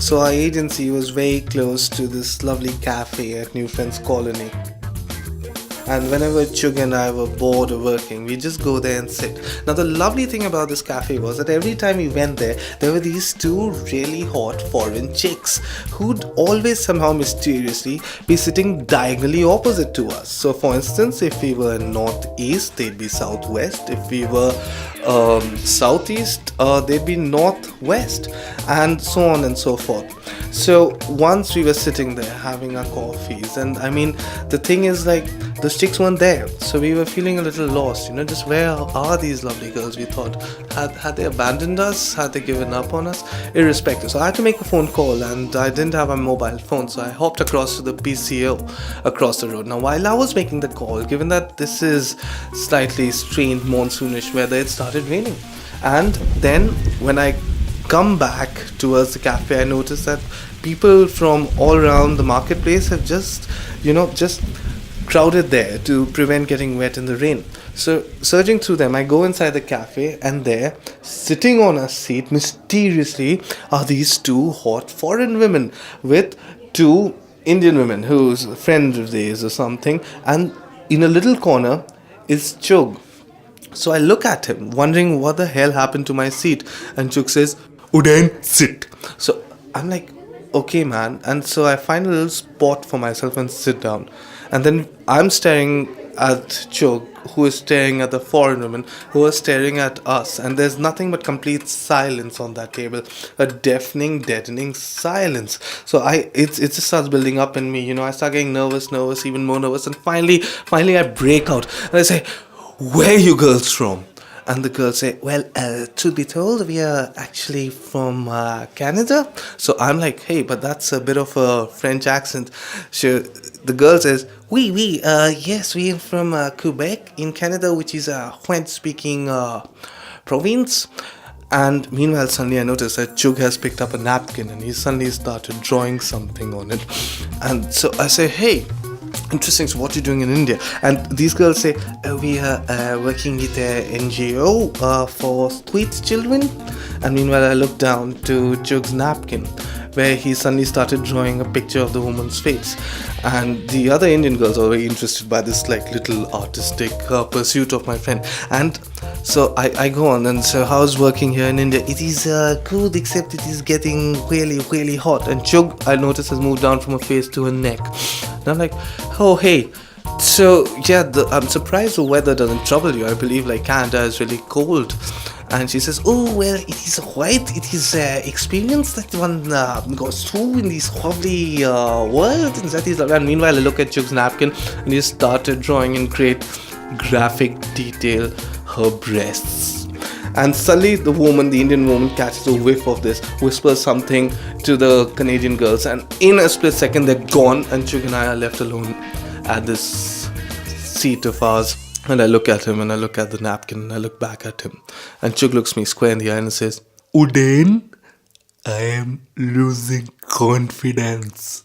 So our agency was very close to this lovely cafe at New Friends Colony. And whenever Chug and I were bored or working, we just go there and sit. Now, the lovely thing about this cafe was that every time we went there, there were these two really hot foreign chicks who'd always somehow mysteriously be sitting diagonally opposite to us. So, for instance, if we were northeast, they'd be southwest. If we were southeast, they'd be northwest, and so on and so forth. So once we were sitting there having our coffees, and I mean, the thing is, like, those chicks weren't there, so we were feeling a little lost, just where are these lovely girls? We thought, had they abandoned us? Had they given up on us? Irrespective, so I had to make a phone call, and I didn't have a mobile phone, so I hopped across to the PCO across the road. Now, while I was making the call, given that this is slightly strained monsoonish weather, it started raining, and then when I come back towards the cafe, I noticed that people from all around the marketplace have just crowded there to prevent getting wet in the rain. So surging through them, I go inside the cafe, and there, sitting on a seat mysteriously, are these two hot foreign women with two Indian women who's friends of theirs or something, and in a little corner is Chug. So I look at him, wondering what the hell happened to my seat, and Chug says, "Udain, sit." So I'm like, okay, man. And so I find a little spot for myself and sit down. And then I'm staring at Chug, who is staring at the foreign woman, who is staring at us. And there's nothing but complete silence on that table. A deafening, deadening silence. So it just starts building up in me. I start getting nervous, even more nervous. And finally I break out. And I say, "Where are you girls from?" And the girls say, "Well, truth be told, we are actually from Canada." So I'm like, "Hey, but that's a bit of a French accent." So the girl says, "Oui, yes, we are from Quebec in Canada, which is a French-speaking province." And meanwhile, suddenly I noticed that Chug has picked up a napkin, and he suddenly started drawing something on it. And so I say, "Hey, interesting, so what are you doing in India?" And these girls say, "We are working with a NGO for street children." And meanwhile I look down to Chug's napkin, where he suddenly started drawing a picture of the woman's face. And the other Indian girls are very interested by this little artistic pursuit of my friend. And so I go on, and so how's working here in India? "It is good, except it is getting really, really hot." And Chug, I notice, has moved down from her face to her neck. And I'm like, "Oh, hey, so yeah, I'm surprised the weather doesn't trouble you. I believe Canada is really cold." And she says, "Oh, well, it is quite, it is experience that one goes through in this lovely world." And that is, and meanwhile, I look at Chug's napkin, and he started drawing in great graphic detail her breasts. And suddenly the Indian woman catches a whiff of this, whispers something to the Canadian girls, and in a split second they're gone, and Chug and I are left alone at this seat of ours. And I look at him, and I look at the napkin, and I look back at him. And Chug looks me square in the eye and says, "Udain, I am losing confidence."